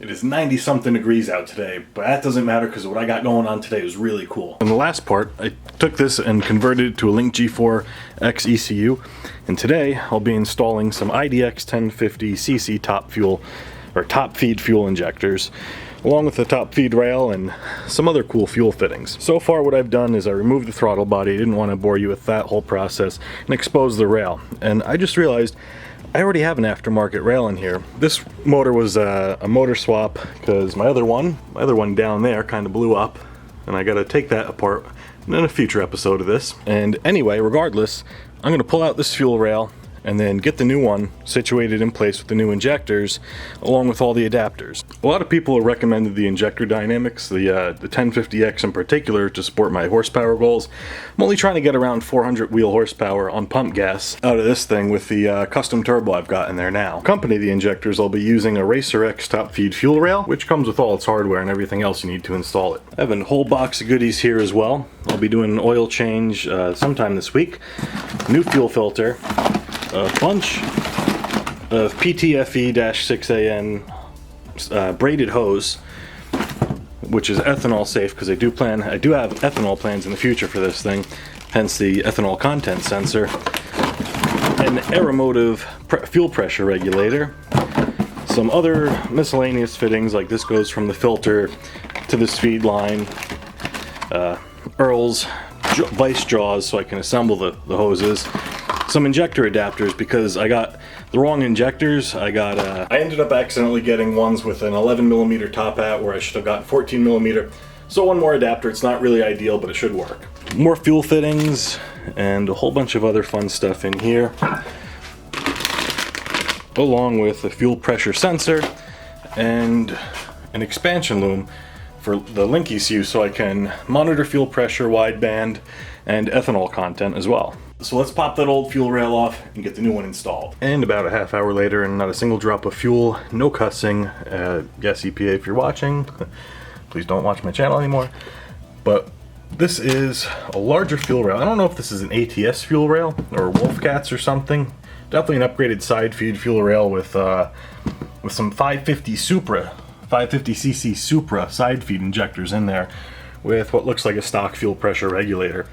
It is 90-something degrees out today, but that doesn't matter because what I got going on today is really cool. In the last part, I took this and converted it to a Link G4X ECU, and today I'll be installing some ID1050Cc top feed fuel injectors, along with the top feed rail and some other cool fuel fittings. So far what I've done is I removed the throttle body. I didn't want to bore you with that whole process, and expose the rail. And I just realized I already have an aftermarket rail in here. This motor was a motor swap because my other one down there kind of blew up, and I got to take that apart in a future episode of this. And anyway, regardless, I'm going to pull out this fuel rail and then get the new one situated in place with the new injectors, along with all the adapters. A lot of people have recommended the Injector Dynamics, the 1050X in particular, to support my horsepower goals. I'm only trying to get around 400 wheel horsepower on pump gas out of this thing with the custom turbo I've got in there now. To accompany the injectors, I'll be using a Racerx top feed fuel rail, which comes with all its hardware and everything else you need to install it. I have a whole box of goodies here as well. I'll be doing an oil change sometime this week, new fuel filter, a bunch of PTFE-6AN braided hose, which is ethanol safe because I do have ethanol plans in the future for this thing, hence the ethanol content sensor, an Aeromotive fuel pressure regulator, some other miscellaneous fittings like this goes from the filter to this feed line, Earl's vice jaws so I can assemble the hoses, some injector adapters because I got the wrong injectors. I ended up accidentally getting ones with an 11mm top hat where I should have gotten 14mm. So one more adapter. It's not really ideal, but it should work. More fuel fittings and a whole bunch of other fun stuff in here, along with a fuel pressure sensor and an expansion loom for the Link ECU so I can monitor fuel pressure, wideband, and ethanol content as well. So let's pop that old fuel rail off and get the new one installed. And about a half hour later, and not a single drop of fuel, no cussing. Yes, EPA, if you're watching, please don't watch my channel anymore. But this is a larger fuel rail. I don't know if this is an ATS fuel rail or Wolfcats or something. Definitely an upgraded side feed fuel rail with some 550cc Supra side feed injectors in there, with what looks like a stock fuel pressure regulator.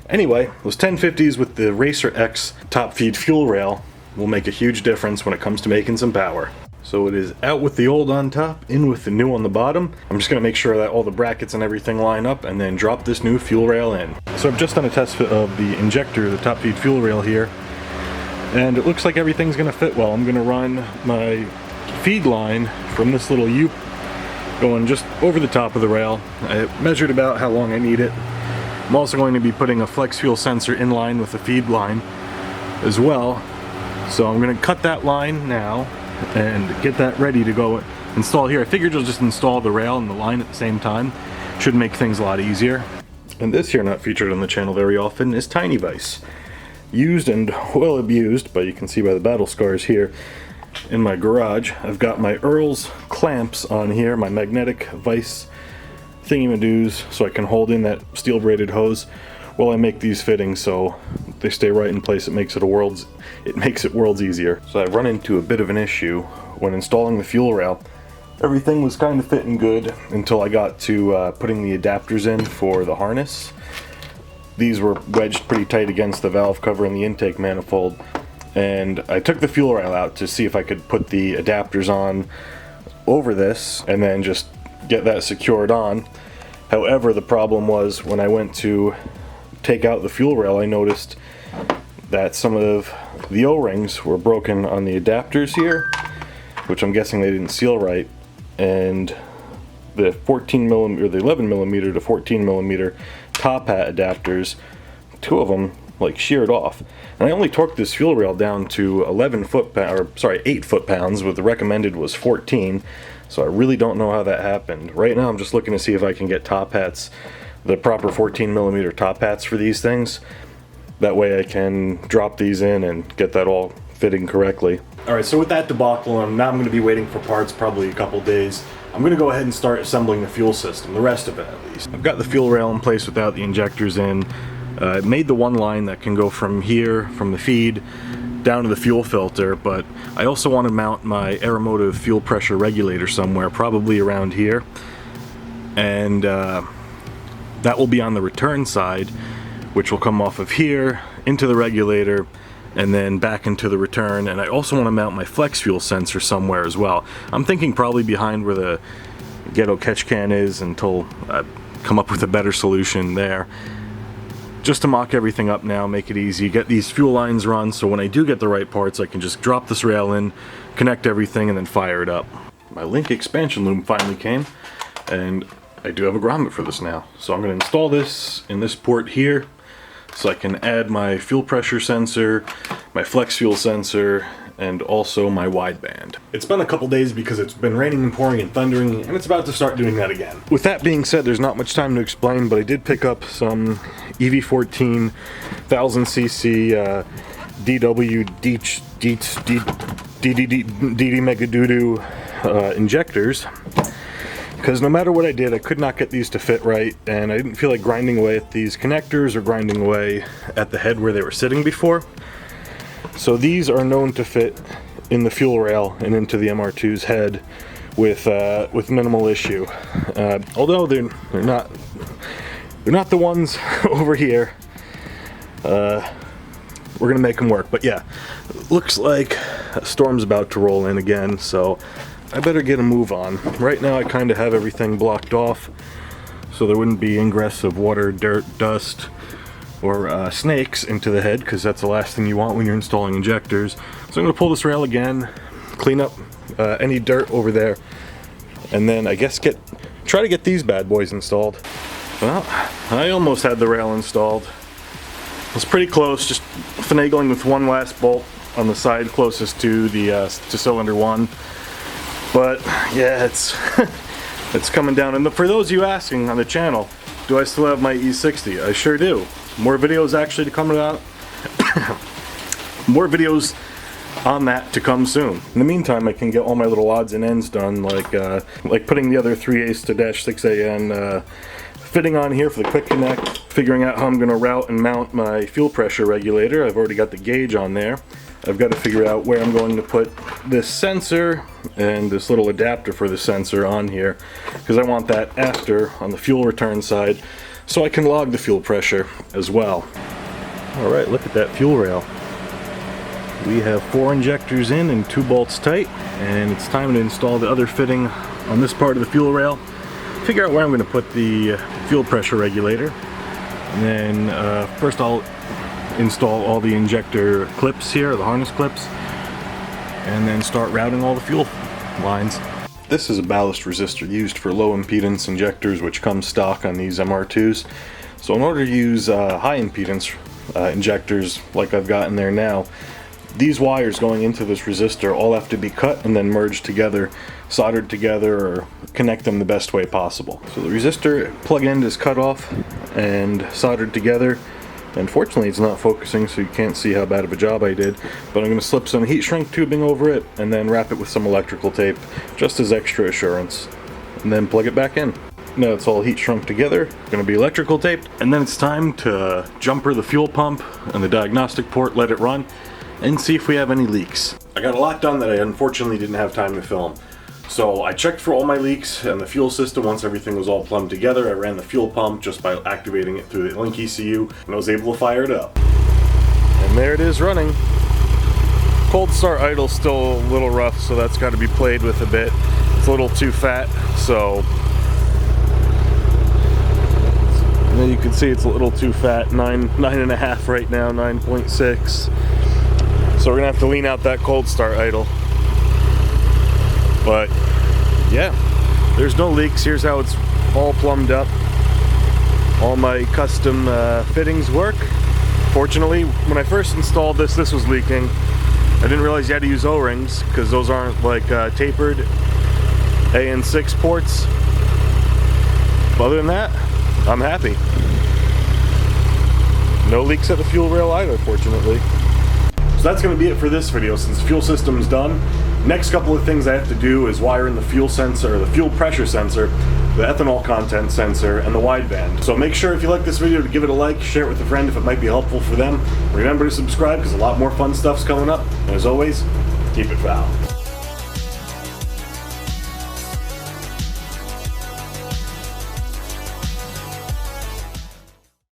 Anyway, those 1050s with the Racerx top feed fuel rail will make a huge difference when it comes to making some power. So it is out with the old on top, in with the new on the bottom. I'm just going to make sure that all the brackets and everything line up and then drop this new fuel rail in. So I've just done a test fit of the injector, the top feed fuel rail here, and it looks like everything's going to fit well. I'm going to run my feed line from this little U going just over the top of the rail. I measured about how long I need it. I'm also going to be putting a flex fuel sensor in line with the feed line as well. So I'm going to cut that line now and get that ready to go install here. I figured you'll just install the rail and the line at the same time. Should make things a lot easier. And this here, not featured on the channel very often, is Tiny Vise. Used and well abused, but you can see by the battle scars here. In my garage, I've got my Earl's clamps on here, my magnetic vise thingy-madoos, so I can hold in that steel braided hose while I make these fittings so they stay right in place. It makes it worlds easier. So I've run into a bit of an issue when installing the fuel rail. Everything was kind of fitting good until I got to putting the adapters in for the harness. These were wedged pretty tight against the valve cover in the intake manifold. And I took the fuel rail out to see if I could put the adapters on over this and then just get that secured on. However, the problem was when I went to take out the fuel rail, I noticed that some of the O-rings were broken on the adapters here, which I'm guessing they didn't seal right, and the 14mm or the 11mm to 14mm top hat adapters, two of them like sheared off. And I only torqued this fuel rail down to 8 foot-pounds, but the recommended was 14, so I really don't know how that happened. Right now I'm just looking to see if I can get top hats, the proper 14mm top hats for these things. That way I can drop these in and get that all fitting correctly. Alright, so with that debacle, now I'm going to be waiting for parts probably a couple days. I'm going to go ahead and start assembling the fuel system, the rest of it at least. I've got the fuel rail in place without the injectors in. I made the one line that can go from here, from the feed, down to the fuel filter, but I also want to mount my aeromotive fuel pressure regulator somewhere, probably around here, and that will be on the return side, which will come off of here into the regulator and then back into the return. And I also want to mount my flex fuel sensor somewhere as well. I'm thinking probably behind where the ghetto catch can is until I come up with a better solution there. Just to mock everything up now, make it easy, get these fuel lines run, so when I do get the right parts I can just drop this rail in, connect everything, and then fire it up. My Link expansion loom finally came, and I do have a grommet for this now. So I'm going to install this in this port here, so I can add my fuel pressure sensor, my flex fuel sensor, and also my wideband. It's been a couple days because it's been raining and pouring and thundering, and it's about to start doing that again. With that being said, there's not much time to explain, but I did pick up some EV14 1000cc DW DD Megadoodoo injectors, because no matter what I did, I could not get these to fit right, and I didn't feel like grinding away at these connectors or grinding away at the head where they were sitting before. So these are known to fit in the fuel rail and into the MR2's head with minimal issue. Although they're not the ones over here. We're gonna make them work. But yeah, looks like a storm's about to roll in again, so I better get a move on. Right now I kind of have everything blocked off so there wouldn't be ingress of water, dirt, dust, or snakes into the head, because that's the last thing you want when you're installing injectors. So I'm going to pull this rail again, clean up any dirt over there, and then I guess try to get these bad boys installed. Well, I almost had the rail installed. It was pretty close, just finagling with one last bolt on the side closest to the to cylinder 1. But yeah, it's it's coming down. And for those of you asking on the channel, do I still have my E60? I sure do. More videos actually to come out. More videos on that to come soon. In the meantime, I can get all my little odds and ends done, like putting the other 3/8 to -6AN fitting on here for the quick connect, figuring out how I'm going to route and mount my fuel pressure regulator. I've already got the gauge on there. I've got to figure out where I'm going to put this sensor and this little adapter for the sensor on here, because I want that after on the fuel return side, so I can log the fuel pressure as well. Alright, look at that fuel rail. We have 4 injectors in and 2 bolts tight, and it's time to install the other fitting on this part of the fuel rail. Figure out where I'm going to put the fuel pressure regulator, and then first I'll install all the injector clips here, the harness clips, and then start routing all the fuel lines. This is a ballast resistor used for low impedance injectors, which comes stock on these MR2s. So in order to use high impedance injectors like I've got in there now, these wires going into this resistor all have to be cut and then merged together, soldered together, or connect them the best way possible. So the resistor plug end is cut off and soldered together. Unfortunately, it's not focusing, so you can't see how bad of a job I did, but I'm going to slip some heat shrink tubing over it and then wrap it with some electrical tape just as extra assurance, and then plug it back in. Now it's all heat shrunk together, going to be electrical taped, and then it's time to jumper the fuel pump and the diagnostic port, let it run, and see if we have any leaks. I got a lot done that I unfortunately didn't have time to film. So I checked for all my leaks and the fuel system. Once everything was all plumbed together, I ran the fuel pump just by activating it through the Link ECU, and I was able to fire it up. And there it is running. Cold start idle's still a little rough, so that's got to be played with a bit. It's a little too fat, so and then you can see it's a little too fat. 9.5 right now, 9.6. So we're gonna have to lean out that cold start idle. But yeah, there's no leaks. Here's how it's all plumbed up. All my custom fittings work. Fortunately, when I first installed this was leaking. I didn't realize you had to use O-rings, because those aren't like tapered AN6 ports. But other than that, I'm happy. No leaks at the fuel rail either, fortunately. So that's going to be it for this video. Since the fuel system's done, next couple of things I have to do is wire in the fuel sensor, or the fuel pressure sensor, the ethanol content sensor, and the wideband. So make sure if you like this video to give it a like, share it with a friend if it might be helpful for them. Remember to subscribe because a lot more fun stuff's coming up. And as always, keep it foul.